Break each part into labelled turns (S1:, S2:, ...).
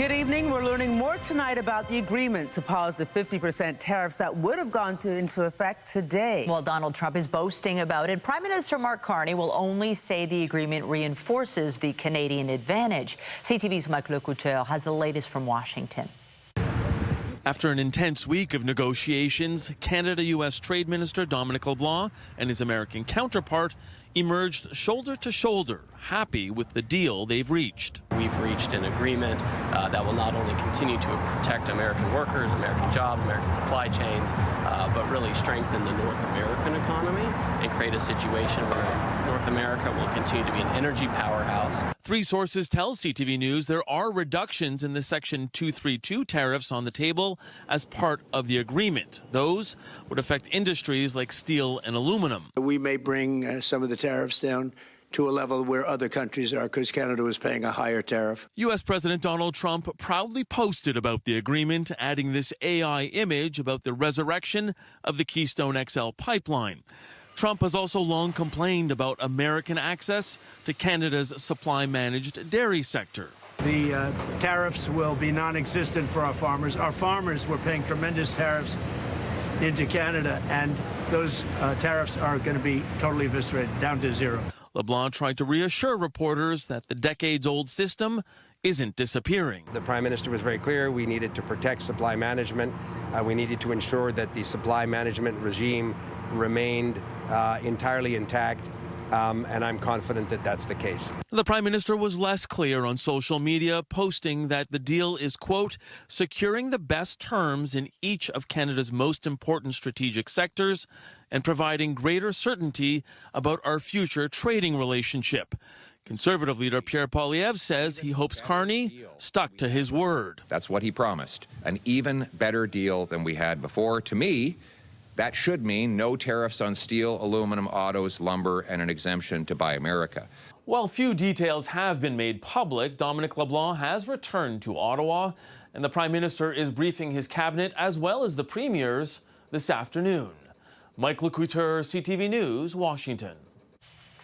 S1: Good evening. We're learning more tonight about the agreement to pause the 50% tariffs that would have gone into effect today.
S2: Well, Donald Trump is boasting about it. Prime Minister Mark Carney will only say the agreement reinforces the Canadian advantage. CTV's Mike Lecouteur has the latest from Washington.
S3: After an intense week of negotiations, Canada-U.S. Trade Minister Dominic LeBlanc and his American counterpart emerged shoulder to shoulder, happy with the deal they've reached.
S4: We've reached an agreement that will not only continue to protect American workers, American jobs, American supply chains, but really strengthen the North American economy and create a situation where North America will continue to be an energy powerhouse.
S3: Three sources tell CTV News there are reductions in the Section 232 tariffs on the table as part of the agreement. Those would affect industries like steel and aluminum.
S5: We may bring some of the tariffs down to a level where other countries are, because Canada was paying a higher tariff.
S3: U.S. President Donald Trump proudly posted about the agreement, adding this AI image about the resurrection of the Keystone XL pipeline. Trump has also long complained about American access to Canada's supply-managed dairy sector.
S5: The tariffs will be non-existent for our farmers. Our farmers were paying tremendous tariffs into Canada, and those tariffs are going to be totally eviscerated, down to zero.
S3: LeBlanc tried to reassure reporters that the decades-old system isn't disappearing.
S6: The Prime Minister was very clear. We needed to protect supply management. We needed to ensure that the supply management regime remained entirely intact, and I'm confident that that's the case.
S3: The Prime Minister was less clear on social media, posting that the deal is, quote, securing the best terms in each of Canada's most important strategic sectors and providing greater certainty about our future trading relationship. Conservative leader Pierre Poilievre says he hopes Carney stuck to his word.
S7: That's what he promised, an even better deal than we had before. To me, that should mean no tariffs on steel, aluminum, autos, lumber, and an exemption to Buy America.
S3: While few details have been made public, Dominic LeBlanc has returned to Ottawa, and the Prime Minister is briefing his cabinet as well as the premiers this afternoon. Mike Lecouteur, CTV News, Washington.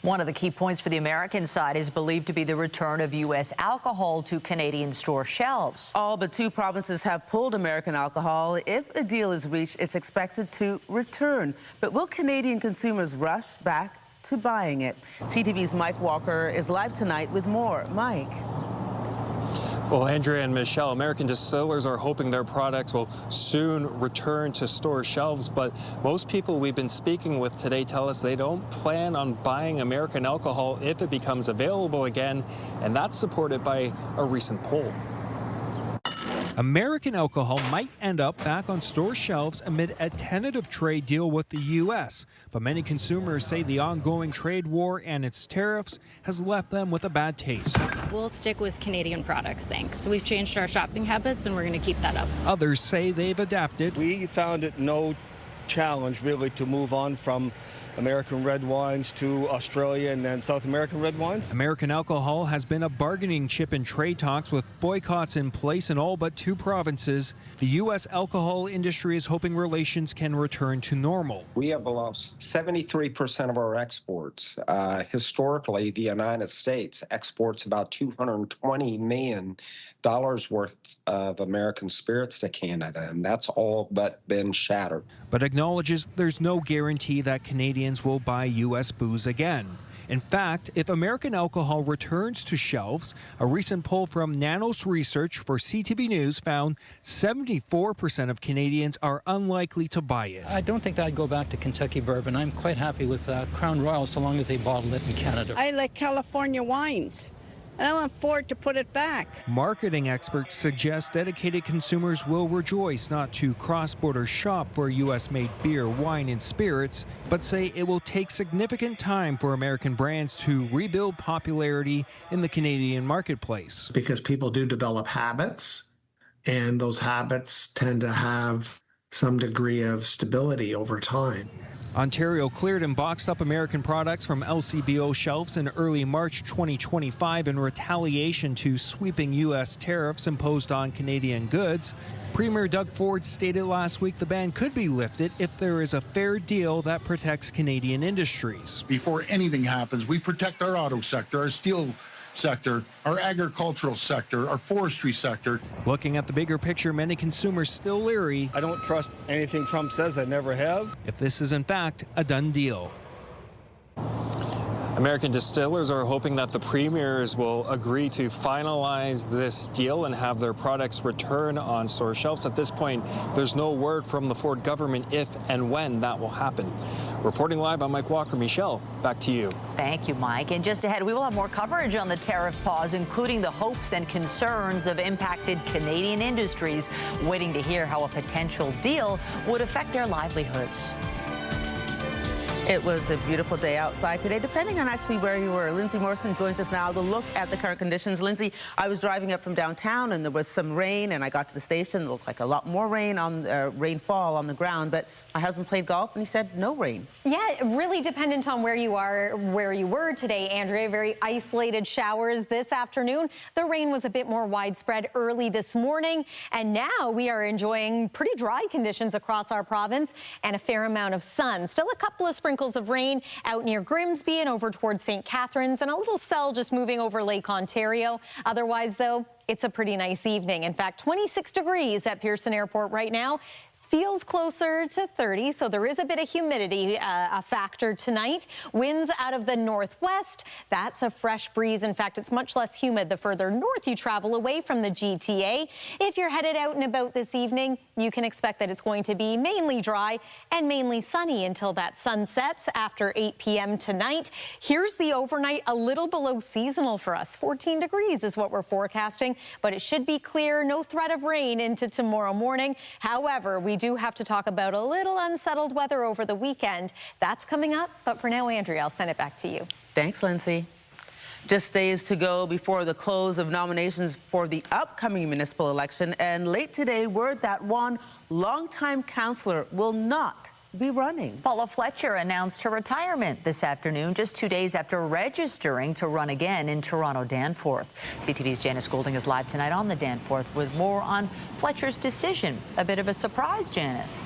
S2: One of the key points for the American side is believed to be the return of U.S. alcohol to Canadian store shelves.
S1: All but two provinces have pulled American alcohol. If a deal is reached, it's expected to return. But will Canadian consumers rush back to buying it? CTV's Mike Walker is live tonight with more. Mike.
S8: Well, Andrea and Michelle, American distillers are hoping their products will soon return to store shelves, but most people we've been speaking with today tell us they don't plan on buying American alcohol if it becomes available again, and that's supported by a recent poll. American alcohol might end up back on store shelves amid a tentative trade deal with the U.S., but many consumers say the ongoing trade war and its tariffs has left them with a bad taste.
S9: We'll stick with Canadian products, thanks. We've changed our shopping habits, and we're going to keep that up.
S8: Others say they've adapted.
S10: We found it no challenge, really, to move on from American red wines to Australia and then South American red wines.
S8: American alcohol has been a bargaining chip in trade talks with boycotts in place in all but two provinces. The U.S. alcohol industry is hoping relations can return to normal.
S11: We have lost 73% of our exports. Historically, the United States exports about $220 million worth of American spirits to Canada, and that's all but been shattered.
S8: But acknowledges there's no guarantee that Canadians will buy U.S. booze again. In fact, if American alcohol returns to shelves, a recent poll from Nanos Research for CTV News found 74% of Canadians are unlikely to buy it.
S12: I don't think I'd go back to Kentucky bourbon. I'm quite happy with Crown Royal so long as they bottle it in Canada.
S13: I like California wines, and I want Ford to put it back.
S8: Marketing experts suggest dedicated consumers will rejoice not to cross-border shop for U.S.-made beer, wine, and spirits, but say it will take significant time for American brands to rebuild popularity in the Canadian marketplace.
S14: Because people do develop habits, and those habits tend to have some degree of stability over time.
S8: Ontario cleared and boxed up American products from LCBO shelves in early March 2025 in retaliation to sweeping U.S. tariffs imposed on Canadian goods. Premier Doug Ford stated last week the ban could be lifted if there is a fair deal that protects Canadian industries.
S15: Before anything happens, we protect our auto sector, our steel sector, our agricultural sector, our forestry sector.
S8: Looking at the bigger picture, many consumers still leery.
S10: I don't trust anything Trump says. I never have.
S8: If this is in fact a done deal. American distillers are hoping that the premiers will agree to finalize this deal and have their products return on store shelves. At this point, there's no word from the Ford government if and when that will happen. Reporting live, I'm Mike Walker. Michelle, back to you.
S2: Thank you, Mike. And just ahead, we will have more coverage on the tariff pause, including the hopes and concerns of impacted Canadian industries, waiting to hear how a potential deal would affect their livelihoods.
S1: It was a beautiful day outside today, depending on actually where you were. Lindsay Morrison joins us now to look at the current conditions. Lindsay, I was driving up from downtown and there was some rain, and I got to the station. It looked like a lot more rain on rainfall on the ground, but my husband played golf and he said no rain.
S16: Yeah, really dependent on where you were today, Andrea. Very isolated showers this afternoon. The rain was a bit more widespread early this morning, and now we are enjoying pretty dry conditions across our province and a fair amount of sun. Still a couple of sprinkles of rain out near Grimsby and over towards St. Catharines, and a little cell just moving over Lake Ontario. Otherwise, though, it's a pretty nice evening. In fact, 26 degrees at Pearson Airport right now. Feels closer to 30, so there is a bit of humidity a factor tonight. Winds out of the northwest. That's a fresh breeze. In fact, it's much less humid the further north you travel away from the GTA. If you're headed out and about this evening, you can expect that it's going to be mainly dry and mainly sunny until that sun sets after 8 p.m. tonight. Here's the overnight, a little below seasonal for us. 14 degrees is what we're forecasting, but it should be clear. No threat of rain into tomorrow morning. However, we do have to talk about a little unsettled weather over the weekend. That's coming up, but for now, Andrea, I'll send it back to you.
S1: Thanks, Lindsay. Just days to go before the close of nominations for the upcoming municipal election, and late today, word that one longtime councillor will not be running.
S2: Paula Fletcher announced her retirement this afternoon, just 2 days after registering to run again in Toronto Danforth. CTV's Janice Goulding is live tonight on the Danforth with more on Fletcher's decision. A bit of a surprise, Janice.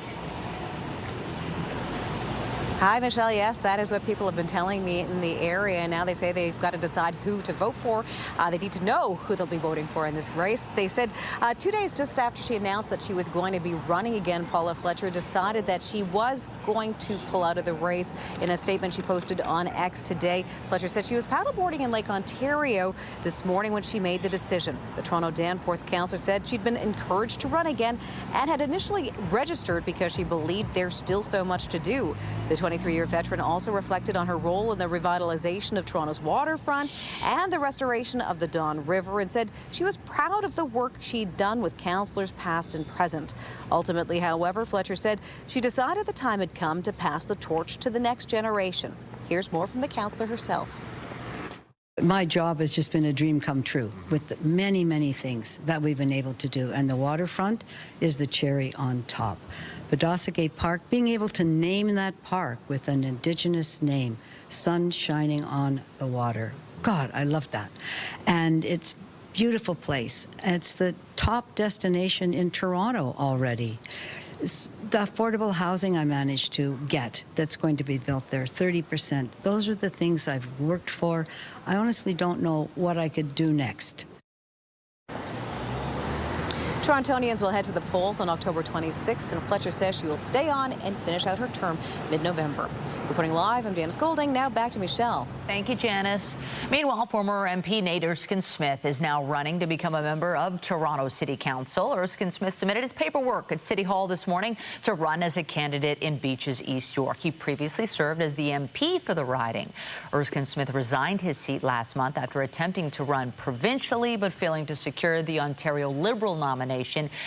S17: Hi, Michelle. Yes, that is what people have been telling me in the area. Now they say they've got to decide who to vote for. They need to know who they'll be voting for in this race. They said 2 days just after she announced that she was going to be running again, Paula Fletcher decided that she was going to pull out of the race. In a statement she posted on X today, Fletcher said she was paddleboarding in Lake Ontario this morning when she made the decision. The Toronto Danforth councillor said she'd been encouraged to run again and had initially registered because she believed there's still so much to do. The 23-year veteran also reflected on her role in the revitalization of Toronto's waterfront and the restoration of the Don River, and said she was proud of the work she'd done with councillors past and present. Ultimately, however, Fletcher said she decided the time had come to pass the torch to the next generation. Here's more from the councillor herself.
S18: My job has just been a dream come true with the many, many things that we've been able to do. And the waterfront is the cherry on top. Padassagate Park, being able to name that park with an Indigenous name, sun shining on the water. God, I love that. And it's a beautiful place. It's the top destination in Toronto already. The affordable housing I managed to get that's going to be built there, 30%. Those are the things I've worked for. I honestly don't know what I could do next.
S17: Torontonians will head to the polls on October 26th, and Fletcher says she will stay on and finish out her term mid-November. Reporting live, I'm Janice Goulding. Now back to Michelle.
S2: Thank you, Janice. Meanwhile, former MP Nate Erskine-Smith is now running to become a member of Toronto City Council. Erskine-Smith submitted his paperwork at City Hall this morning to run as a candidate in Beaches, East York. He previously served as the MP for the riding. Erskine-Smith resigned his seat last month after attempting to run provincially but failing to secure the Ontario Liberal nomination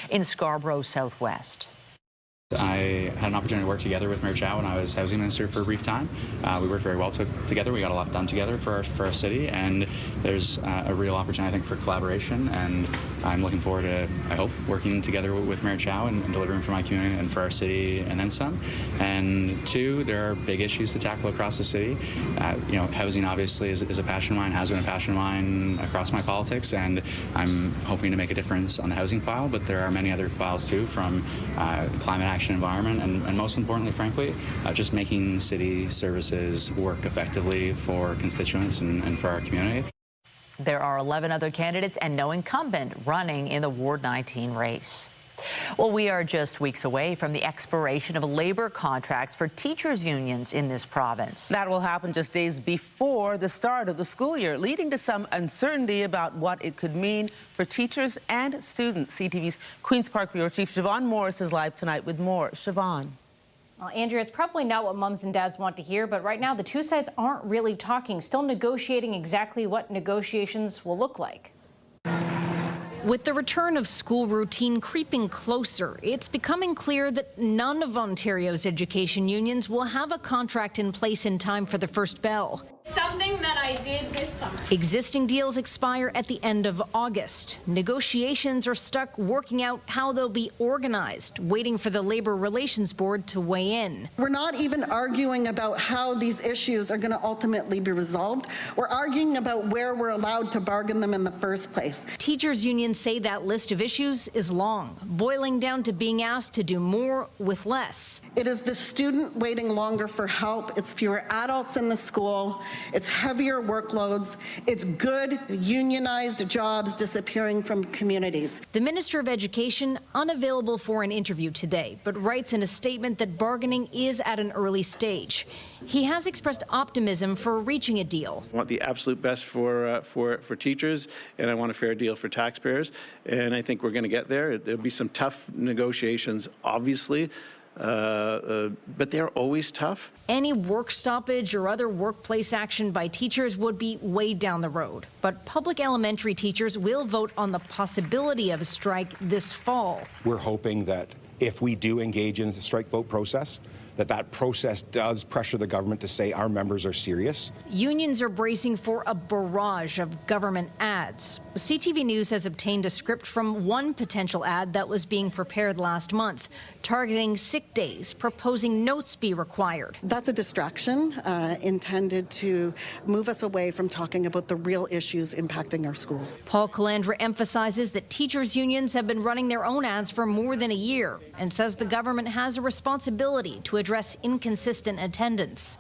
S2: in Scarborough Southwest.
S19: I had an opportunity to work together with Mayor Chow when I was housing minister for a brief time. We worked very well together. We got a lot done together for our city, and there's a real opportunity, I think, for collaboration. And I'm looking forward to, I hope, working together with Mayor Chow and delivering for my community and for our city and then some. And two, there are big issues to tackle across the city. You know, housing obviously is a passion of mine, has been a passion of mine across my politics, and I'm hoping to make a difference on the housing file. But there are many other files too, from climate action, environment, and most importantly, frankly, just making city services work effectively for constituents and for our community.
S2: There are 11 other candidates and no incumbent running in the Aug.19 race. Well, we are just weeks away from the expiration of labor contracts for teachers' unions in this province.
S1: That will happen just days before the start of the school year, leading to some uncertainty about what it could mean for teachers and students. CTV's Queen's Park Bureau Chief Siobhan Morris is live tonight with more. Siobhan.
S20: Well, Andrea, it's probably not what mums and dads want to hear, but right now the two sides aren't really talking, still negotiating exactly what negotiations will look like.
S21: With the return of school routine creeping closer, it's becoming clear that none of Ontario's education unions will have a contract in place in time for the first bell.
S22: Something that I did this summer.
S21: Existing deals expire at the end of August. Negotiations are stuck working out how they'll be organized, waiting for the Labor Relations Board to weigh in.
S23: We're not even arguing about how these issues are going to ultimately be resolved. We're arguing about where we're allowed to bargain them in the first place.
S21: Teachers unions say that list of issues is long, boiling down to being asked to do more with less.
S23: It is the student waiting longer for help. It's fewer adults in the school. It's heavier workloads. It's good unionized jobs disappearing from communities.
S21: The Minister of Education unavailable for an interview today, but writes in a statement that bargaining is at an early stage. He has expressed optimism for reaching a deal.
S24: I want the absolute best for teachers, and I want a fair deal for taxpayers, and I think we're going to get there. There'll be some tough negotiations, obviously. But they're always tough.
S21: Any work stoppage or other workplace action by teachers would be way down the road. But public elementary teachers will vote on the possibility of a strike this fall.
S25: We're hoping that if we do engage in the strike vote process, that process does pressure the government to say our members are serious.
S21: Unions are bracing for a barrage of government ads. CTV News has obtained a script from one potential ad that was being prepared last month, targeting sick days, proposing notes be required.
S23: That's a distraction intended to move us away from talking about the real issues impacting our schools.
S21: Paul Calandra emphasizes that teachers' unions have been running their own ads for more than a year and says the government has a responsibility to address inconsistent attendance.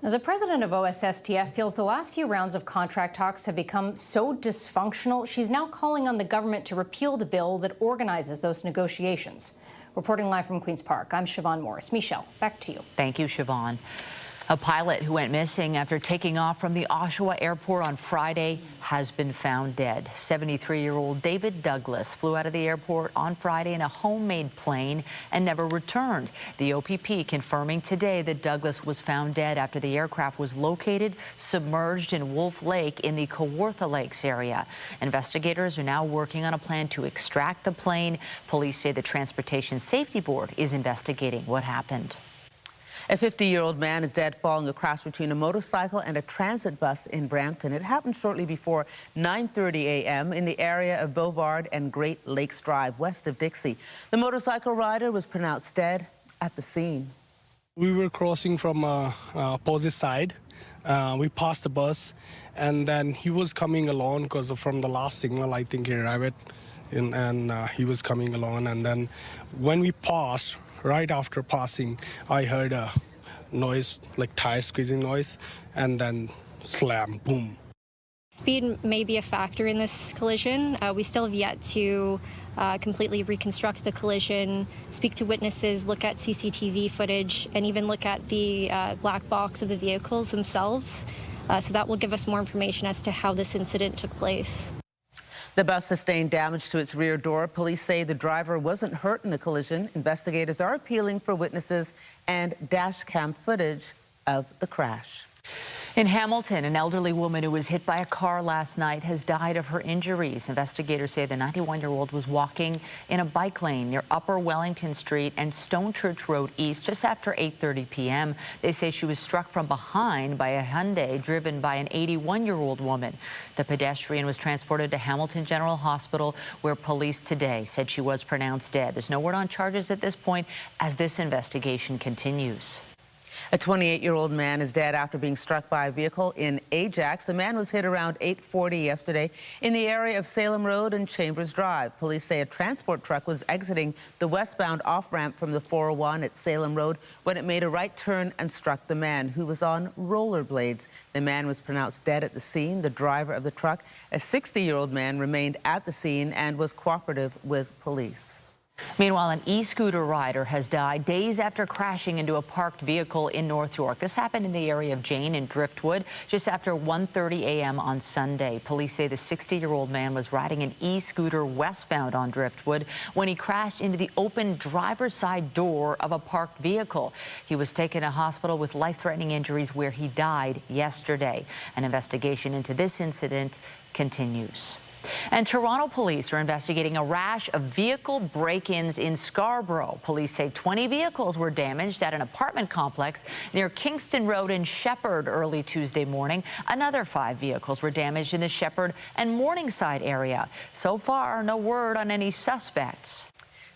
S20: Now, the president of OSSTF feels the last few rounds of contract talks have become so dysfunctional, she's now calling on the government to repeal the bill that organizes those negotiations. Reporting live from Queen's Park, I'm Siobhan Morris. Michelle, back to you.
S2: Thank you, Siobhan. A pilot who went missing after taking off from the Oshawa airport on Friday has been found dead. 73-year-old David Douglas flew out of the airport on Friday in a homemade plane and never returned. The OPP confirming today that Douglas was found dead after the aircraft was located submerged in Wolf Lake in the Kawartha Lakes area. Investigators are now working on a plan to extract the plane. Police say the Transportation Safety Board is investigating what happened.
S1: A 50-year-old man is dead following a crash between a motorcycle and a transit bus in Brampton. It happened shortly before 9:30 a.m. in the area of Bovard and Great Lakes Drive, west of Dixie. The motorcycle rider was pronounced dead at the scene.
S26: We were crossing from opposite side. We passed the bus, and then he was coming along because from the last signal, I think he arrived, and he was coming along. And then when we passed, right after passing, I heard a noise, like tire squeezing noise, and then slam, boom.
S27: Speed may be a factor in this collision. We still have yet to completely reconstruct the collision, speak to witnesses, look at CCTV footage, and even look at the black box of the vehicles themselves. So that will give us more information as to how this incident took place.
S1: The bus sustained damage to its rear door. Police say the driver wasn't hurt in the collision. Investigators are appealing for witnesses and dash cam footage of the crash.
S2: In Hamilton, an elderly woman who was hit by a car last night has died of her injuries. Investigators say the 91-year-old was walking in a bike lane near Upper Wellington Street and Stone Church Road East just after 8:30 p.m. They say she was struck from behind by a Hyundai driven by an 81-year-old woman. The pedestrian was transported to Hamilton General Hospital, where police today said she was pronounced dead. There's no word on charges at this point as this investigation continues.
S1: A 28-year-old man is dead after being struck by a vehicle in Ajax. The man was hit around 8:40 yesterday in the area of Salem Road and Chambers Drive. Police say a transport truck was exiting the westbound off-ramp from the 401 at Salem Road when it made a right turn and struck the man, who was on rollerblades. The man was pronounced dead at the scene. The driver of the truck, a 60-year-old man, remained at the scene and was cooperative with police.
S2: Meanwhile, an e-scooter rider has died days after crashing into a parked vehicle in North York. This happened in the area of Jane and Driftwood just after 1:30 a.m. on Sunday. Police say the 60-year-old man was riding an e-scooter westbound on Driftwood when he crashed into the open driver's side door of a parked vehicle. He was taken to hospital with life-threatening injuries, where he died yesterday. An investigation into this incident continues. And Toronto police are investigating a rash of vehicle break-ins in Scarborough. Police say 20 vehicles were damaged at an apartment complex near Kingston Road in Shepherd early Tuesday morning. Another 5 vehicles were damaged in the Shepherd and Morningside area. So far, no word on any suspects.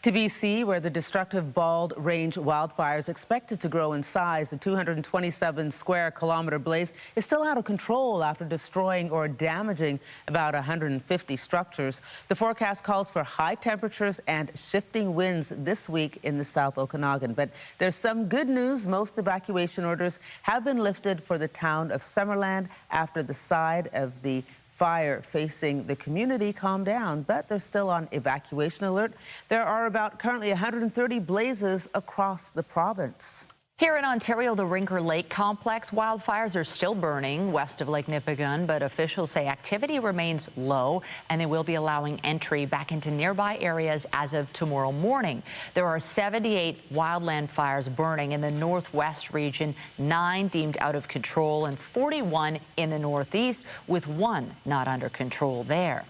S1: To BC, where the destructive Bald Range wildfire is expected to grow in size, the 227-square-kilometer blaze is still out of control after destroying or damaging about 150 structures. The forecast calls for high temperatures and shifting winds this week in the South Okanagan. But there's some good news. Most evacuation orders have been lifted for the town of Summerland after the side of the fire facing the community calmed down, but they're still on evacuation alert. There are currently 130 blazes across the province.
S2: Here in Ontario, the Rinker Lake complex wildfires are still burning west of Lake Nipigon, but officials say activity remains low and they will be allowing entry back into nearby areas as of tomorrow morning. There are 78 wildland fires burning in the northwest region, 9 deemed out of control, and 41 in the northeast, with 1 not under control there.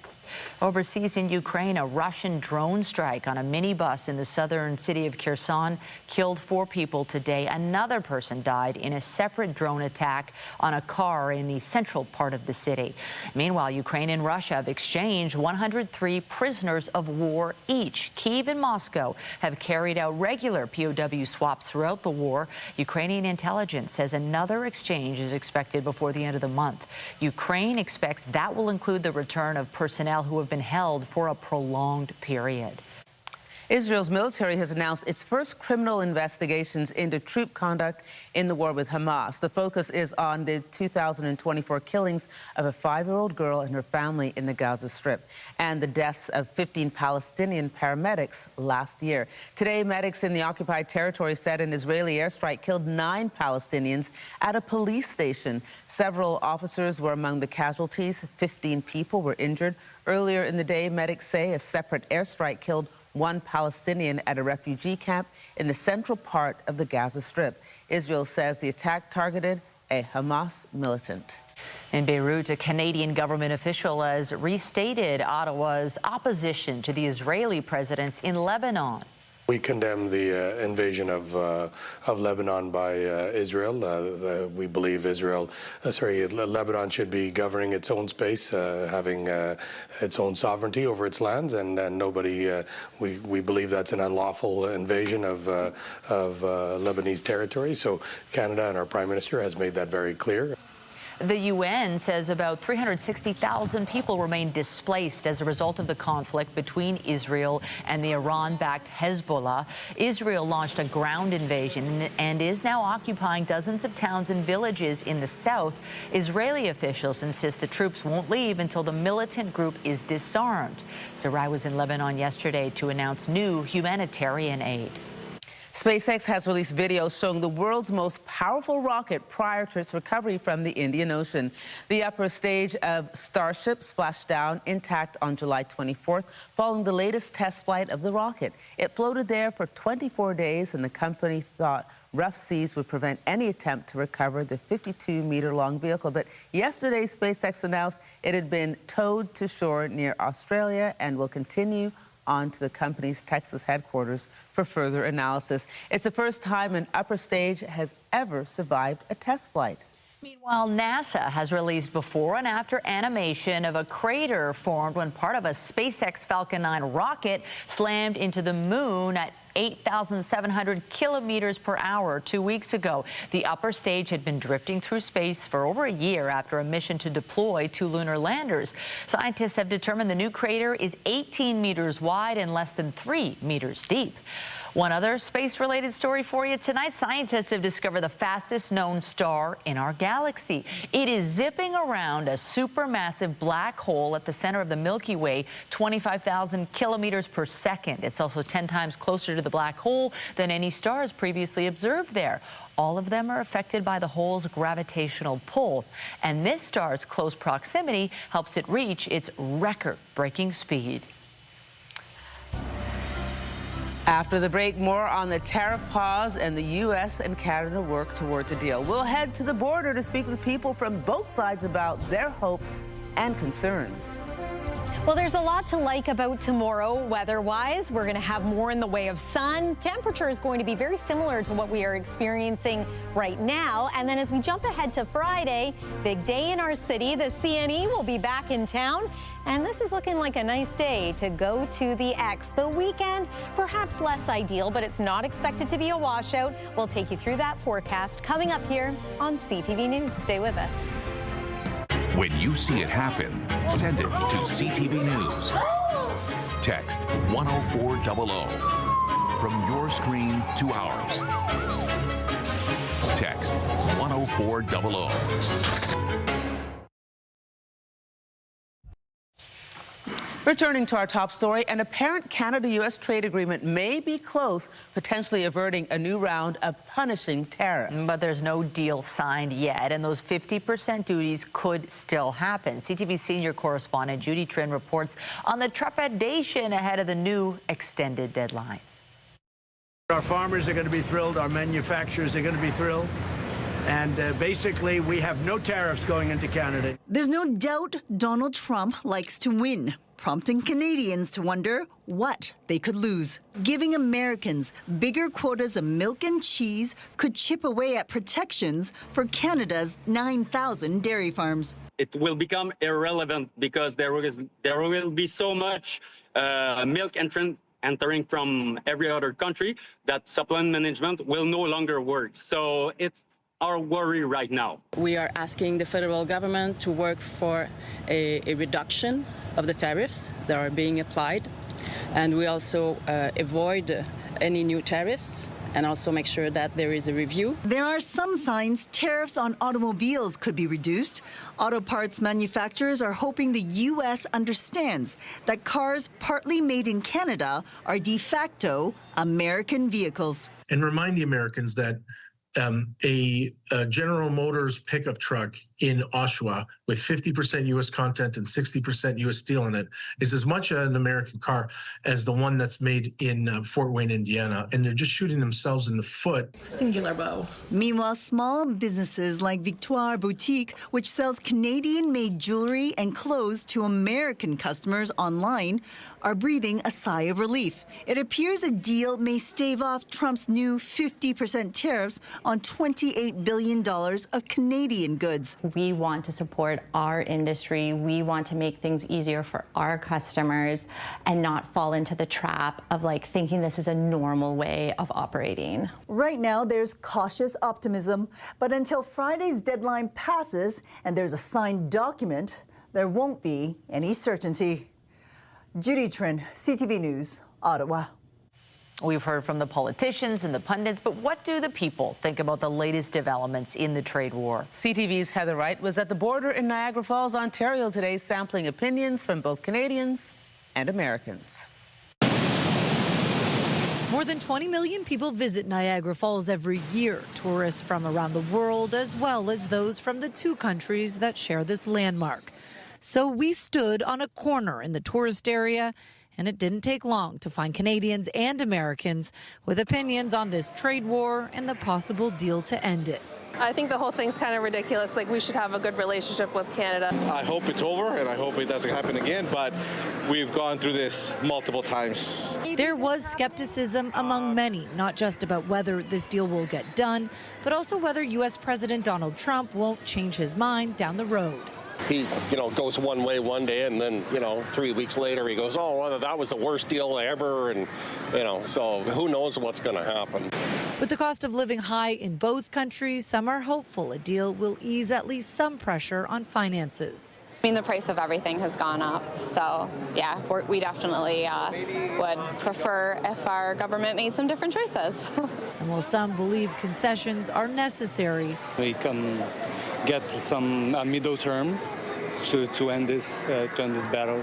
S2: Overseas in Ukraine, a Russian drone strike on a minibus in the southern city of Kherson killed 4 people today. Another person died in a separate drone attack on a car in the central part of the city. Meanwhile, Ukraine and Russia have exchanged 103 prisoners of war each. Kyiv and Moscow have carried out regular POW swaps throughout the war. Ukrainian intelligence says another exchange is expected before the end of the month. Ukraine expects that will include the return of personnel who have been held for a prolonged period.
S1: Israel's military has announced its first criminal investigations into troop conduct in the war with Hamas. The focus is on the 2024 killings of a 5-year-old girl and her family in the Gaza Strip and the deaths of 15 Palestinian paramedics last year. Today, medics in the occupied territory said an Israeli airstrike killed 9 Palestinians at a police station. Several officers were among the casualties. 15 people were injured. Earlier in the day, medics say a separate airstrike killed 1 Palestinian at a refugee camp in the central part of the Gaza Strip. Israel says the attack targeted a Hamas militant.
S2: In Beirut, a Canadian government official has restated Ottawa's opposition to the Israeli presence in Lebanon.
S3: We condemn the invasion of Lebanon by Israel. We believe Lebanon should be governing its own space, having its own sovereignty over its lands, and nobody. We believe that's an unlawful invasion of Lebanese territory. So Canada and our Prime Minister has made that very clear.
S2: The UN says about 360,000 people remain displaced as a result of the conflict between Israel and the Iran-backed Hezbollah. Israel launched a ground invasion and is now occupying dozens of towns and villages in the south. Israeli officials insist the troops won't leave until the militant group is disarmed. Sarai was in Lebanon yesterday to announce new humanitarian aid.
S1: SpaceX has released videos showing the world's most powerful rocket prior to its recovery from the Indian Ocean. The upper stage of Starship splashed down intact on July 24th, following the latest test flight of the rocket. It floated there for 24 days, and the company thought rough seas would prevent any attempt to recover the 52-meter-long vehicle. But yesterday, SpaceX announced it had been towed to shore near Australia and will continue on to the company's Texas headquarters for further analysis. It's the first time an upper stage has ever survived a test flight.
S2: Meanwhile, NASA has released before and after animation of a crater formed when part of a SpaceX Falcon 9 rocket slammed into the moon at 8,700 kilometers per hour 2 weeks ago. The upper stage had been drifting through space for over a year after a mission to deploy 2 lunar landers. Scientists have determined the new crater is 18 meters wide and less than 3 meters deep. One other space-related story for you tonight. Scientists have discovered the fastest known star in our galaxy. It is zipping around a supermassive black hole at the center of the Milky Way, 25,000 kilometers per second. It's also 10 times closer to the black hole than any stars previously observed there. All of them are affected by the hole's gravitational pull, and this star's close proximity helps it reach its record-breaking speed.
S1: After the break, more on the tariff pause and the U.S. and Canada work towards a deal. We'll head to the border to speak with people from both sides about their hopes and concerns.
S16: Well, there's a lot to like about tomorrow weather-wise. We're going to have more in the way of sun. Temperature is going to be very similar to what we are experiencing right now. And then as we jump ahead to Friday, big day in our city, the CNE will be back in town. And this is looking like a nice day to go to the X. The weekend, perhaps less ideal, but it's not expected to be a washout. We'll take you through that forecast coming up here on CTV News. Stay with us.
S4: When you see it happen, send it to CTV News. Text 10400 from your screen to ours. Text 10400.
S1: Returning to our top story, an apparent Canada-U.S. trade agreement may be close, potentially averting a new round of punishing tariffs.
S2: But there's no deal signed yet, and those 50% duties could still happen. CTV senior correspondent Judy Trinh reports on the trepidation ahead of the new extended deadline.
S5: Our farmers are going to be thrilled. Our manufacturers are going to be thrilled. And basically, we have no tariffs going into Canada.
S6: There's no doubt Donald Trump likes to win, prompting Canadians to wonder what they could lose. Giving Americans bigger quotas of milk and cheese could chip away at protections for Canada's 9,000 dairy farms.
S7: It will become irrelevant because there will be so much milk entering from every other country that supply management will no longer work. So it's our worry right now.
S9: We are asking the federal government to work for a reduction of the tariffs that are being applied, and we also avoid any new tariffs and also make sure that there is a review.
S6: There are some signs tariffs on automobiles could be reduced. Auto parts manufacturers are hoping the U.S. understands that cars partly made in Canada are de facto American vehicles.
S11: And remind the Americans that a General Motors pickup truck in Oshawa with 50% U.S. content and 60% U.S. steel in it is as much an American car as the one that's made in Fort Wayne, Indiana. And they're just shooting themselves in the foot.
S6: Singular bow. Meanwhile, small businesses like Victoire Boutique, which sells Canadian-made jewelry and clothes to American customers online, are breathing a sigh of relief. It appears a deal may stave off Trump's new 50% tariffs on $28 billion of Canadian goods.
S12: We want to support our industry. We want to make things easier for our customers and not fall into the trap of thinking this is a normal way of operating.
S6: Right now, there's cautious optimism, but until Friday's deadline passes and there's a signed document, there won't be any certainty. Judy Trinh, CTV News, Ottawa.
S2: We've heard from the politicians and the pundits, but what do the people think about the latest developments in the trade war?
S1: CTV's Heather Wright was at the border in Niagara Falls, Ontario today, sampling opinions from both Canadians and Americans.
S28: More than 20 million people visit Niagara Falls every year. Tourists from around the world, as well as those from the two countries that share this landmark. So we stood on a corner in the tourist area, and it didn't take long to find Canadians and Americans with opinions on this trade war and the possible deal to end it.
S29: I think the whole thing's kind of ridiculous. We should have a good relationship with Canada.
S30: I hope it's over, and I hope it doesn't happen again, but we've gone through this multiple times.
S28: There was skepticism among many, not just about whether this deal will get done, but also whether U.S. President Donald Trump won't change his mind down the road.
S8: He, goes one way one day, and then, 3 weeks later he goes, oh, well, that was the worst deal ever, and, so who knows what's going to happen.
S28: With the cost of living high in both countries, some are hopeful a deal will ease at least some pressure on finances.
S10: I mean, the price of everything has gone up, so yeah, we definitely would prefer if our government made some different choices.
S28: And while some believe concessions are necessary,
S13: we can get some middle term to end this battle.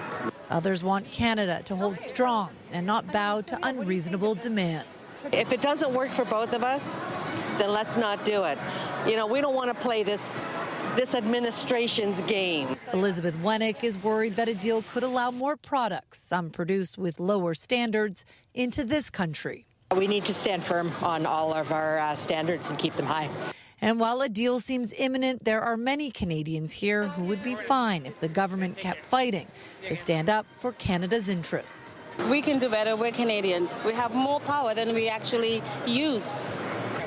S28: Others want Canada to hold strong and not bow to unreasonable demands.
S14: If it doesn't work for both of us, then let's not do it. We don't want to play this administration's game.
S28: Elizabeth Wennick is worried that a deal could allow more products, some produced with lower standards, into this country.
S15: We need to stand firm on all of our standards and keep them high.
S28: And while a deal seems imminent, there are many Canadians here who would be fine if the government kept fighting to stand up for Canada's interests.
S17: We can do better. We're Canadians. We have more power than we actually use.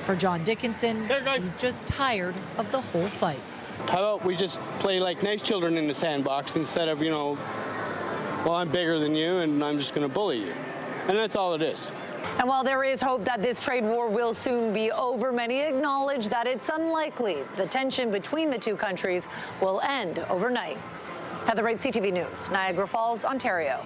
S28: For John Dickinson, he's just tired of the whole fight.
S13: How about we just play like nice children in the sandbox instead of, well, I'm bigger than you and I'm just going to bully you. And that's all it is.
S18: And while there is hope that this trade war will soon be over, many acknowledge that it's unlikely the tension between the two countries will end overnight. Heather Wright, CTV News, Niagara Falls, Ontario.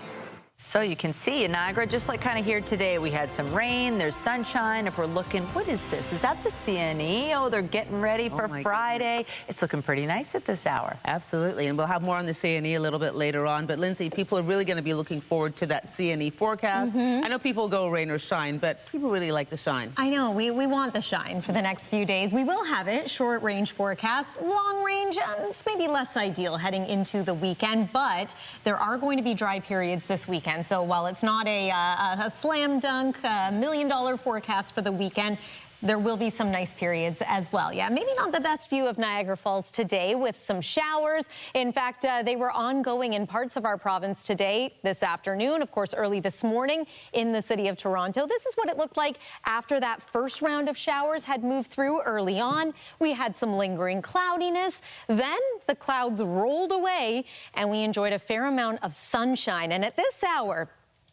S2: So you can see in Niagara, just like kind of here today, we had some rain, there's sunshine. If we're looking, what is this? Is that the CNE? Oh, they're getting ready for Friday. Goodness. It's looking pretty nice at this hour.
S1: Absolutely, and we'll have more on the CNE a little bit later on. But Lindsay, people are really going to be looking forward to that CNE forecast. I know people go rain or shine, but people really like the shine.
S16: I know, we want the shine for the next few days. We will have it, short range forecast. Long range, it's maybe less ideal heading into the weekend, but there are going to be dry periods this weekend. So while it's not a slam dunk, $1 million forecast for the weekend, there will be some nice periods as well. Yeah, maybe not the best view of Niagara Falls today with some showers. In fact, they were ongoing in parts of our province today, this afternoon, of course, early this morning in the city of Toronto. This is what it looked like after that first round of showers had moved through early on. We had some lingering cloudiness. Then the clouds rolled away and we enjoyed a fair amount of sunshine. And at this hour,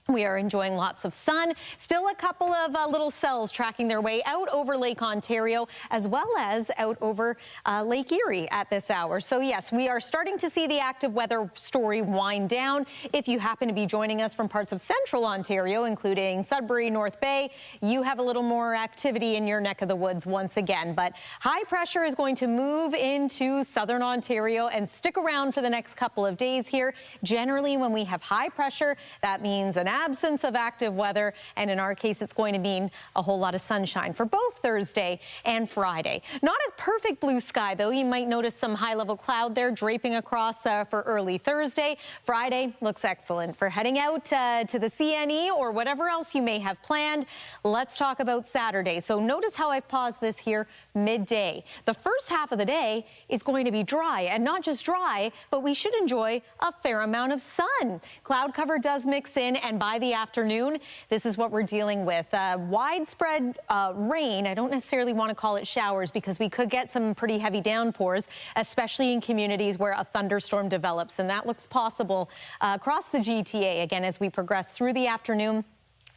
S16: we are enjoying lots of sun. Still a couple of little cells tracking their way out over Lake Ontario, as well as out over Lake Erie at this hour. So yes, we are starting to see the active weather story wind down. If you happen to be joining us from parts of central Ontario, including Sudbury, North Bay, you have a little more activity in your neck of the woods once again. But high pressure is going to move into southern Ontario and stick around for the next couple of days here. Generally, when we have high pressure, that means an absence of active weather, and in our case, it's going to mean a whole lot of sunshine for both Thursday and Friday. Not a perfect blue sky, though. You might notice some high-level cloud there draping across for early Thursday. Friday looks excellent for heading out to the CNE or whatever else you may have planned. Let's talk about Saturday. So notice how I've paused this here midday. The first half of the day is going to be dry, and not just dry, but we should enjoy a fair amount of sun. Cloud cover does mix in, and by the afternoon, this is what we're dealing with. Widespread rain. I don't necessarily want to call it showers because we could get some pretty heavy downpours, especially in communities where a thunderstorm develops, and that looks possible across the GTA again as we progress through the afternoon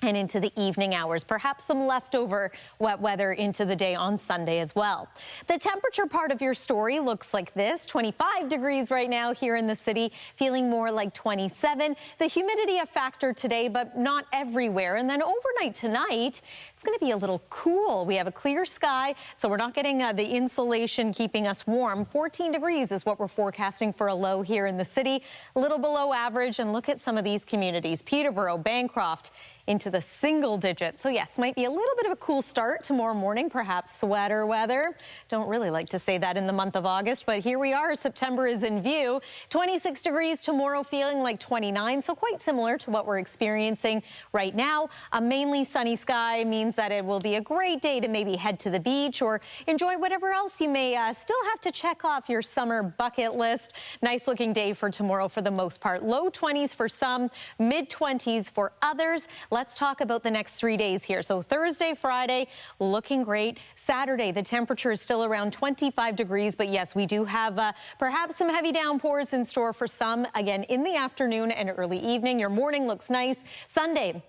S16: and into the evening hours. Perhaps some leftover wet weather into the day on Sunday as well. The temperature part of your story looks like this. 25 degrees right now here in the city, feeling more like 27. The humidity a factor today, but not everywhere. And then overnight tonight, it's going to be a little cool. We have a clear sky, so we're not getting the insulation keeping us warm. 14 degrees is what we're forecasting for a low here in the city. A little below average, and look at some of these communities. Peterborough, Bancroft, into the single digits. So yes, might be a little bit of a cool start tomorrow morning, perhaps sweater weather. Don't really like to say that in the month of August, but here we are. September is in view. 26 degrees tomorrow, feeling like 29, so quite similar to what we're experiencing right now. A mainly sunny sky means that it will be a great day to maybe head to the beach or enjoy whatever else you may still have to check off your summer bucket list. Nice looking day for tomorrow for the most part. Low 20s for some, mid 20s for others. let's talk about the next 3 days here. So Thursday, Friday, looking great. Saturday, the temperature is still around 25 degrees, but yes, we do have perhaps some heavy downpours in store for some, again, in the afternoon and early evening. Your morning looks nice. Sunday,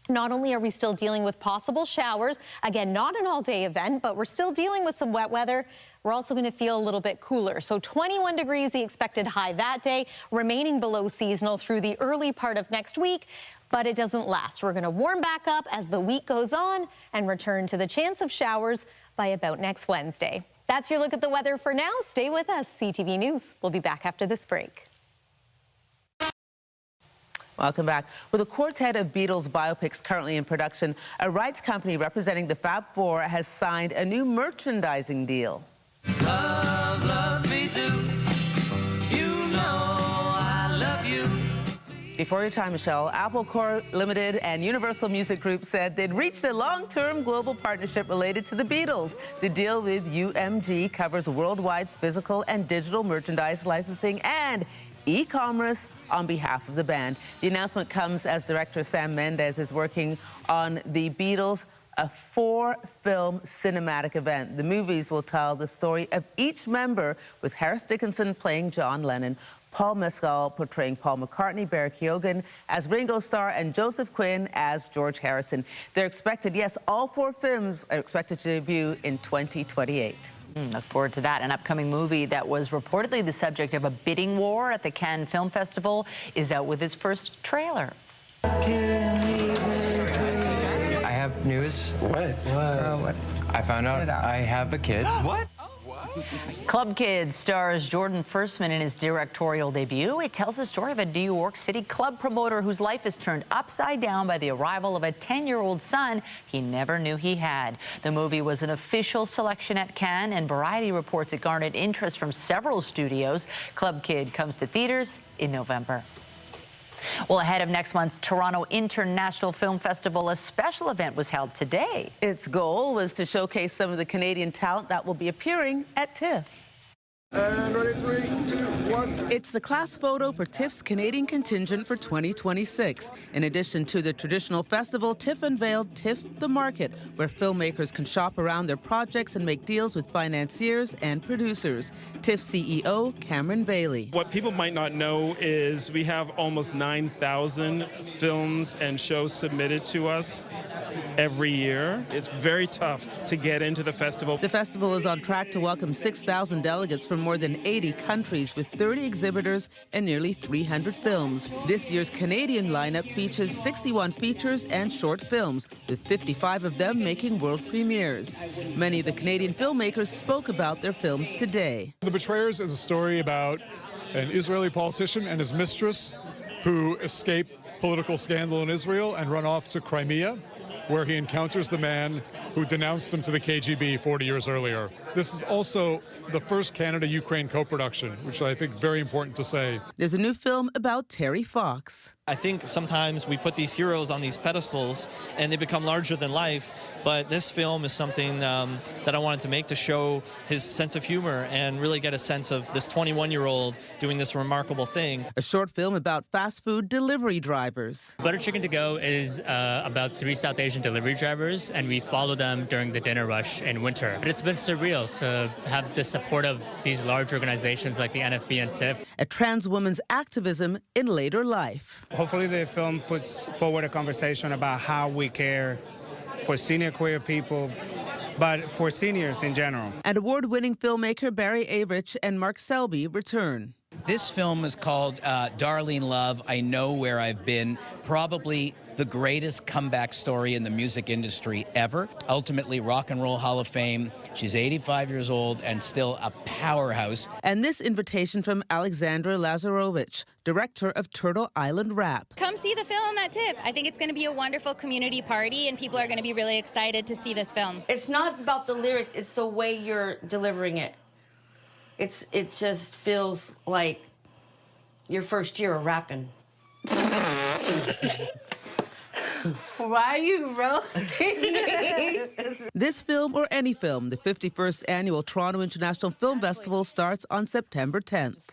S16: not only are we still dealing with possible showers, again, not an all-day event, but we're still dealing with some wet weather. We're also going to feel a little bit cooler. So 21 degrees, the expected high that day, remaining below seasonal through the early part of next week, but it doesn't last. We're going to warm back up as the week goes on and return to the chance of showers by about next Wednesday. That's your look at the weather for now. Stay with us, CTV News. We'll be back after this break.
S1: Welcome back. With a quartet of Beatles biopics currently in production, a rights company representing the Fab Four has signed a new merchandising deal.
S3: Love, love me do. You know I love you.
S1: Before your time, Michelle, Apple Corps Limited and Universal Music Group said they'd reached a long-term global partnership related to the Beatles. The deal with UMG covers worldwide physical and digital merchandise licensing and e-commerce on behalf of the band. The announcement comes as director Sam Mendes is working on the Beatles, a 4-film cinematic event. The movies will tell the story of each member, with Harris Dickinson playing John Lennon, Paul Mescal portraying Paul McCartney, Barry Keoghan as Ringo Starr, and Joseph Quinn as George Harrison. They're expected, yes, all 4 films are expected to debut in 2028.
S2: Look forward to that. An upcoming movie that was reportedly the subject of a bidding war at the Cannes Film Festival is out with its first trailer.
S3: I have news. What? I found out I have a kid. What?
S2: Club Kids stars Jordan Firstman in his directorial debut. It tells the story of a New York City club promoter whose life is turned upside down by the arrival of a 10-year-old son he never knew he had. The movie was an official selection at Cannes, and Variety reports it garnered interest from several studios. Club Kid comes to theaters in November. Well, ahead of next month's Toronto International Film Festival, a special event was held today.
S1: Its goal was to showcase some of the Canadian talent that will be appearing at TIFF.
S19: And ready, 3, 2, 1.
S1: It's the class photo for TIFF's Canadian contingent for 2026. In addition to the traditional festival, TIFF unveiled TIFF The Market, where filmmakers can shop around their projects and make deals with financiers and producers. TIFF CEO Cameron Bailey.
S20: What people might not know is we have almost 9,000 films and shows submitted to us every year. It's very tough to get into the festival.
S1: The festival is on track to welcome 6,000 delegates from more than 80 countries with 30 exhibitors and nearly 300 films. This year's Canadian lineup features 61 features and short films, with 55 of them making world premieres. Many of the Canadian filmmakers spoke about their films today.
S21: The Betrayers is a story about an Israeli politician and his mistress who escape political scandal in Israel and run off to Crimea, where he encounters the man who denounced him to the KGB 40 years earlier. This is also the first Canada-Ukraine co-production, which I think very important to say.
S1: There's a new film about Terry Fox.
S22: I think sometimes we put these heroes on these pedestals and they become larger than life, but this film is something that I wanted to make to show his sense of humor and really get a sense of this 21-year-old doing this remarkable thing.
S1: A short film about fast food delivery drivers.
S21: Butter Chicken To Go is about 3 South Asian delivery drivers, and we follow them during the dinner rush in winter. But it's been surreal to have the support of these large organizations like the NFB and TIFF.
S1: A trans woman's activism in later life.
S23: Hopefully the film puts forward a conversation about how we care for senior queer people, but for seniors in general.
S1: And award-winning filmmaker Barry Avrich and Mark Selby return.
S24: This film is called Darlene Love, I Know Where I've Been, probably the greatest comeback story in the music industry ever. Ultimately, Rock and Roll Hall of Fame. She's 85 years old and still a powerhouse.
S1: And this invitation from Alexandra Lazarovich, director of Turtle Island Rap.
S25: Come see the film at TIFF. I think it's going to be a wonderful community party, and people are going to be really excited to see this film.
S28: It's not about the lyrics, it's the way you're delivering it. It just feels like your first year of rapping.
S4: Why are you roasting me?
S1: This film or any film, the 51st Annual Toronto International Film Festival starts on September 10th.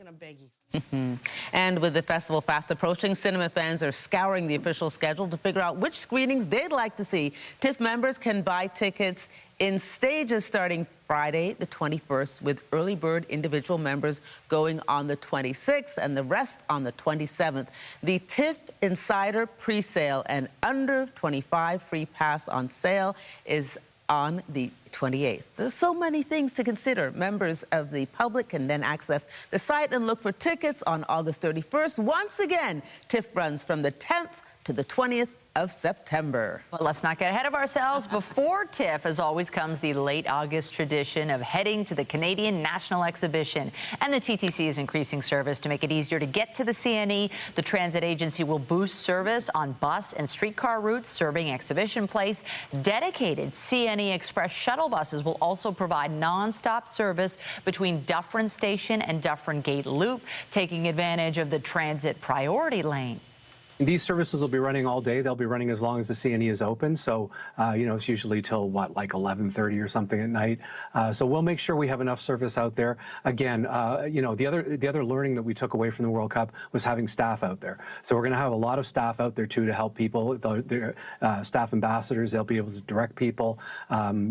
S1: And with the festival fast approaching, cinema fans are scouring the official schedule to figure out which screenings they'd like to see. TIFF members can buy tickets in stages starting Friday the 21st, with early bird individual members going on the 26th and the rest on the 27th. The TIFF Insider pre-sale and under 25 free pass on sale is on the 28th. There's so many things to consider. Members of the public can then access the site and look for tickets on August 31st. Once again, TIFF runs from the 10th to the 20th of September.
S2: Well, let's not get ahead of ourselves. Before TIFF, as always, comes the late August tradition of heading to the Canadian National Exhibition. And the TTC is increasing service to make it easier to get to the CNE. The transit agency will boost service on bus and streetcar routes serving Exhibition Place. Dedicated CNE Express shuttle buses will also provide non-stop service between Dufferin Station and Dufferin Gate Loop, taking advantage of the transit priority lane.
S5: These services will be running all day. They'll be running as long as the CNE is open. So, it's usually till like 11:30 or something at night. So we'll make sure we have enough service out there. Again, the other learning that we took away from the World Cup was having staff out there. So we're going to have a lot of staff out there too to help people. The staff ambassadors, they'll be able to direct people.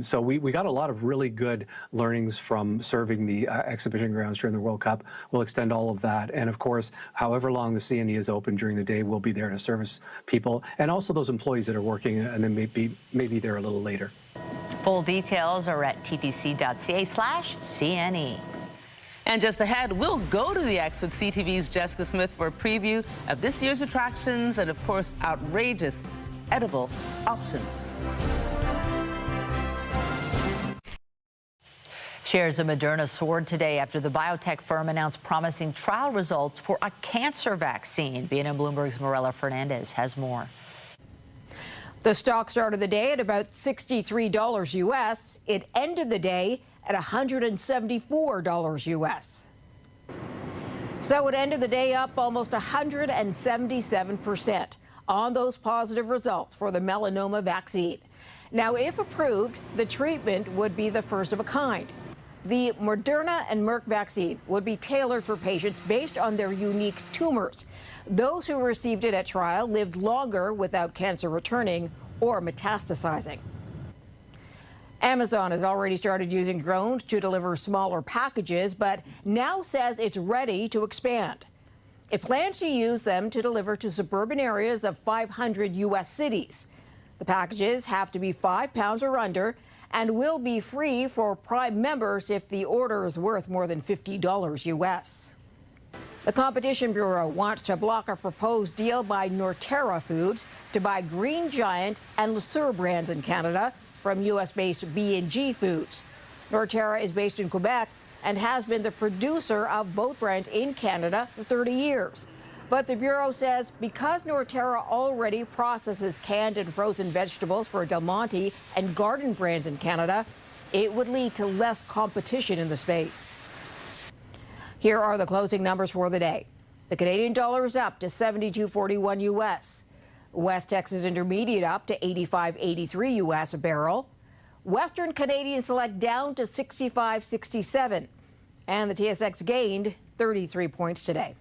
S5: So we got a lot of really good learnings from serving the exhibition grounds during the World Cup. We'll extend all of that, and of course, however long the CNE is open during the day, we'll be there to service people, and also those employees that are working and then maybe there a little later.
S2: Full details are at ttc.ca/CNE.
S1: And just ahead, we'll go to the X with CTV's Jessica Smith for a preview of this year's attractions and, of course, outrageous edible options.
S2: Shares of Moderna soared today after the biotech firm announced promising trial results for a cancer vaccine. BNN Bloomberg's Morella Fernandez has more.
S6: The stock started the day at about $63 U.S. It ended the day at $174 U.S. So it ended the day up almost 177% on those positive results for the melanoma vaccine. Now, if approved, the treatment would be the first of a kind. The Moderna and Merck vaccine would be tailored for patients based on their unique tumors. Those who received it at trial lived longer without cancer returning or metastasizing. Amazon has already started using drones to deliver smaller packages, but now says it's ready to expand. It plans to use them to deliver to suburban areas of 500 U.S. cities. The packages have to be 5 pounds or under and will be free for Prime members if the order is worth more than $50 U.S. The Competition Bureau wants to block a proposed deal by Norterra Foods to buy Green Giant and Le Sueur brands in Canada from U.S.-based B&G Foods. Norterra is based in Quebec and has been the producer of both brands in Canada for 30 years. But the Bureau says because Norterra already processes canned and frozen vegetables for Del Monte and Garden brands in Canada, it would lead to less competition in the space. Here are the closing numbers for the day. The Canadian dollar is up to 72.41 U.S. West Texas Intermediate up to 85.83 U.S. a barrel. Western Canadian Select down to 65.67. And the TSX gained 33 points today.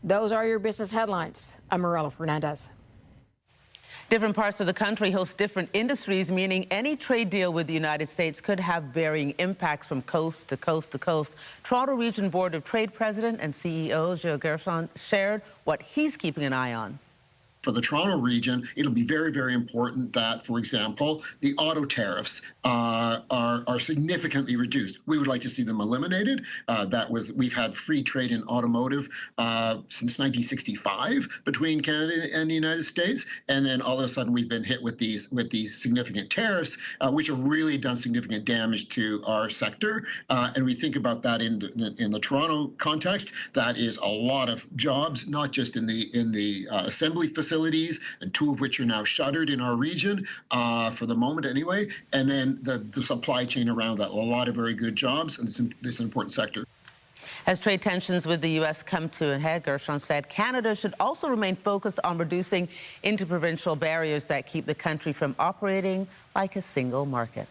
S6: Those are your business headlines. I'm Morella Fernandez.
S1: Different parts of the country host different industries, meaning any trade deal with the United States could have varying impacts from coast to coast to coast. Toronto Region Board of Trade President and CEO Gilles Gershon shared what he's keeping an eye on.
S7: For the Toronto region, it'll be very, very important that, for example, the auto tariffs are significantly reduced. We would like to see them eliminated. We've had free trade in automotive since 1965 between Canada and the United States, and then all of a sudden we've been hit with these significant tariffs, which have really done significant damage to our sector. And we think about that in the Toronto context. That is a lot of jobs, not just in the assembly facilities, and 2 of which are now shuttered in our region for the moment anyway, and then the supply chain around that. A lot of very good jobs, and this is an important sector.
S1: As trade tensions with the U.S. come to a head, Gershon said Canada should also remain focused on reducing interprovincial barriers that keep the country from operating like a single market.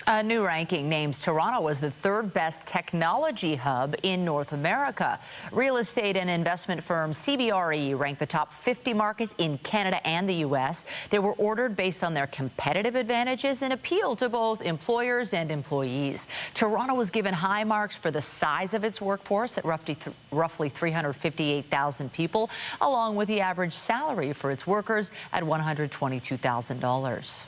S2: A new ranking names Toronto as the third best technology hub in North America. Real estate and investment firm CBRE ranked the top 50 markets in Canada and the U.S. They were ordered based on their competitive advantages and appeal to both employers and employees. Toronto was given high marks for the size of its workforce at roughly 358,000 people, along with the average salary for its workers at $122,000.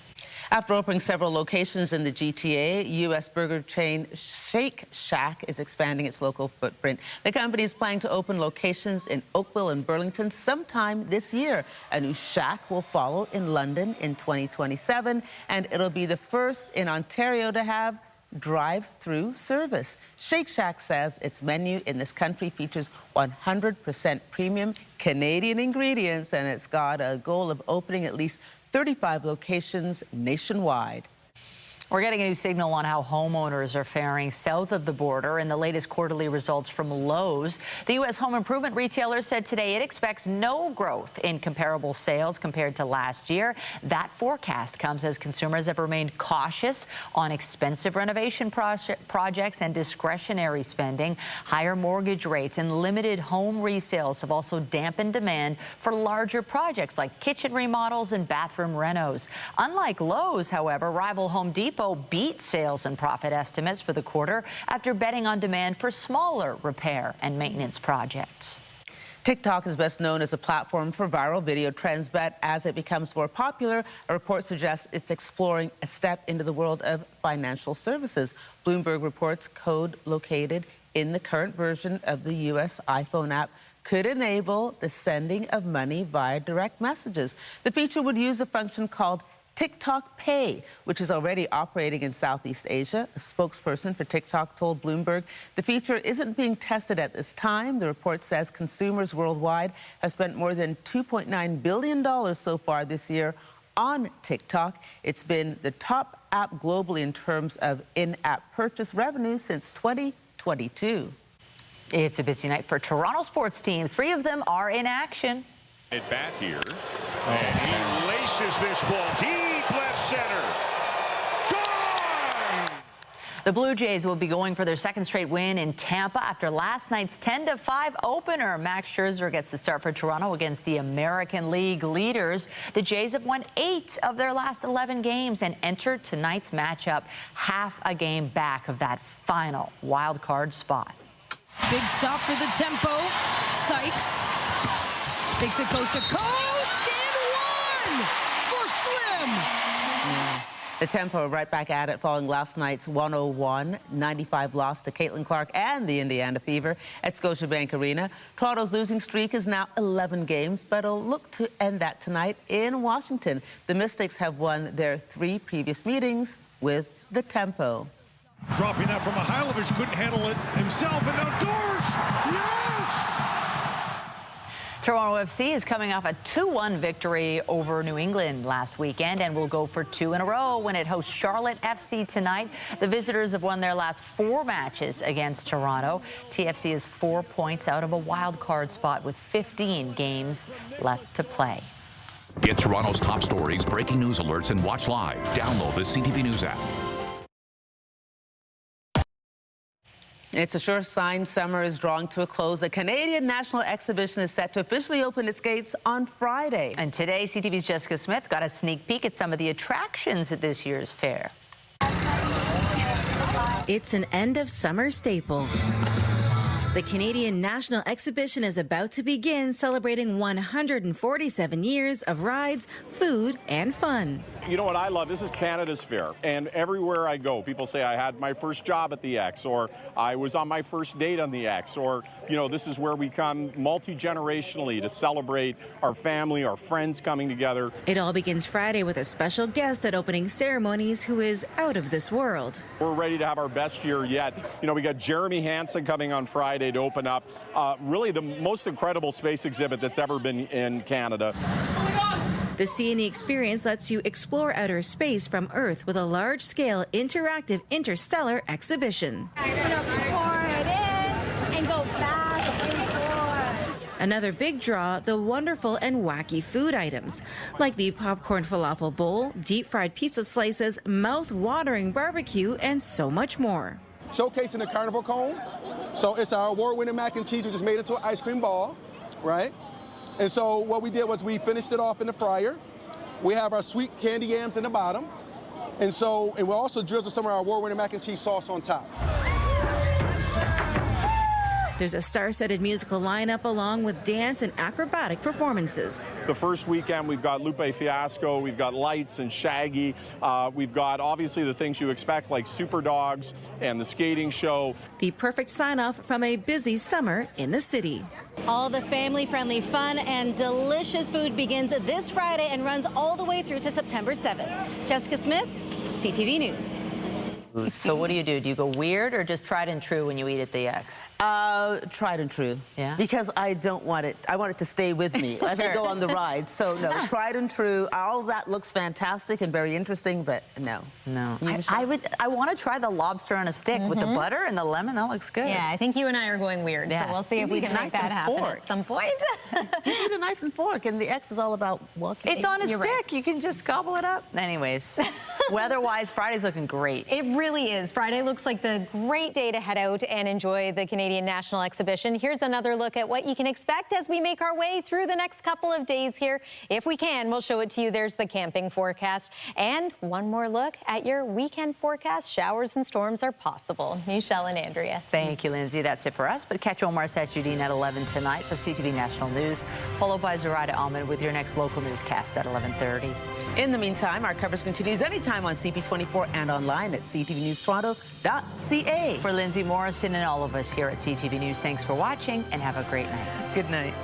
S1: After opening several locations in the GTA, U.S. burger chain Shake Shack is expanding its local footprint. The company is planning to open locations in Oakville and Burlington sometime this year. A new Shack will follow in London in 2027, and it'll be the first in Ontario to have drive-through service. Shake Shack says its menu in this country features 100% premium Canadian ingredients, and it's got a goal of opening at least 35 locations nationwide.
S2: We're getting a new signal on how homeowners are faring south of the border. In the latest quarterly results from Lowe's, the U.S. home improvement retailer said today it expects no growth in comparable sales compared to last year. That forecast comes as consumers have remained cautious on expensive renovation projects and discretionary spending. Higher mortgage rates and limited home resales have also dampened demand for larger projects like kitchen remodels and bathroom renos. Unlike Lowe's, however, rival Home Depot beat sales and profit estimates for the quarter after betting on demand for smaller repair and maintenance projects.
S1: TikTok is best known as a platform for viral video trends, but as it becomes more popular, a report suggests it's exploring a step into the world of financial services. Bloomberg reports code located in the current version of the U.S. iPhone app could enable the sending of money via direct messages. The feature would use a function called TikTok Pay, which is already operating in Southeast Asia. A spokesperson for TikTok told Bloomberg the feature isn't being tested at this time. The report says consumers worldwide have spent more than $2.9 billion so far this year on TikTok. It's been the top app globally in terms of in-app purchase revenue since 2022.
S2: It's a busy night for Toronto sports teams. 3 of them are in action.
S8: At bat here, and he laces this ball deep left center. Gone!
S2: The Blue Jays will be going for their second straight win in Tampa after last night's 10-5 opener. Max Scherzer gets the start for Toronto against the American League leaders. The Jays have won 8 of their last 11 games and entered tonight's matchup half a game back of that final wild card spot.
S9: Big stop for the tempo. Sykes takes it coast to coast and 1 for Slim.
S1: Yeah. The Tempo are right back at it following last night's 101-95 loss to Caitlin Clark and the Indiana Fever at Scotiabank Arena. Toronto's losing streak is now 11 games, but it'll look to end that tonight in Washington. The Mystics have won their 3 previous meetings with the Tempo.
S8: Dropping that from Mihailovic, couldn't handle it himself, and now Dorsch! Yes!
S2: Toronto FC is coming off a 2-1 victory over New England last weekend and will go for 2 in a row when it hosts Charlotte FC tonight. The visitors have won their last 4 matches against Toronto. TFC is 4 points out of a wild card spot with 15 games left to play.
S10: Get Toronto's top stories, breaking news alerts, and watch live. Download the CTV News app.
S1: It's a sure sign summer is drawing to a close. The Canadian National Exhibition is set to officially open its gates on Friday.
S2: And today, CTV's Jessica Smith got a sneak peek at some of the attractions at this year's fair.
S11: It's an end-of-summer staple. The Canadian National Exhibition is about to begin, celebrating 147 years of rides, food, and fun.
S12: You know what I love? This is Canada's fair, and everywhere I go, people say I had my first job at the X, or I was on my first date on the X, or, you know, this is where we come multi-generationally to celebrate our family, our friends coming together.
S11: It all begins Friday with a special guest at opening ceremonies who is out of this world.
S12: We're ready to have our best year yet. You know, we got Jeremy Hansen coming on Friday to open up really the most incredible space exhibit that's ever been in Canada.
S11: The C&E experience lets you explore outer space from Earth with a large-scale interactive interstellar exhibition.
S14: Pour it in and go
S11: Another big draw, the wonderful and wacky food items, like the popcorn falafel bowl, deep-fried pizza slices, mouth-watering barbecue, and so much more.
S19: Showcasing the carnival cone. So it's our award-winning mac and cheese, we just made into an ice cream ball, right? And so what we did was we finished it off in the fryer. We have our sweet candy yams in the bottom. And we also drizzle some of our award-winning mac and cheese sauce on top.
S11: There's a star-studded musical lineup along with dance and acrobatic performances.
S12: The first weekend, we've got Lupe Fiasco, we've got Lights and Shaggy. We've got, obviously, the things you expect, like Super Dogs and the skating show.
S11: The perfect sign-off from a busy summer in the city.
S13: All the family-friendly fun and delicious food begins this Friday and runs all the way through to September 7th. Jessica Smith, CTV News.
S2: So what do? Do you go weird or just tried and true when you eat at the X?
S1: Tried and true.
S2: Yeah?
S1: Because I don't want it. I want it to stay with me as I go on the ride. So no, tried and true. All of that looks fantastic and very interesting, but no.
S2: No. I want to try the lobster on a stick with the butter and the lemon. That looks good.
S4: Yeah, I think you and I are going weird.
S2: Yeah.
S4: So we'll see if we can make that happen at some point.
S1: You need a knife and fork, and the X is all about walking.
S2: It's on a stick.
S4: Right.
S2: You can just gobble it up. Anyways, weather-wise, Friday's looking great.
S4: It really is. Friday looks like the great day to head out and enjoy the Canadian National Exhibition. Here's another look at what you can expect as we make our way through the next couple of days here. If we can, we'll show it to you. There's the camping forecast. And one more look at your weekend forecast. Showers and storms are possible. Michelle and Andrea.
S2: Thank you, Lindsay. That's it for us. But catch Omar Sajudeen at 11 tonight for CTV National News, followed by Zoraida Ahmed with your next local newscast at 11:30.
S1: In the meantime, our coverage continues anytime on CP24 and online at ctvnewstoronto.ca.
S2: For Lindsay Morrison and all of us here at CTV News, thanks for watching and have a great night.
S1: Good night.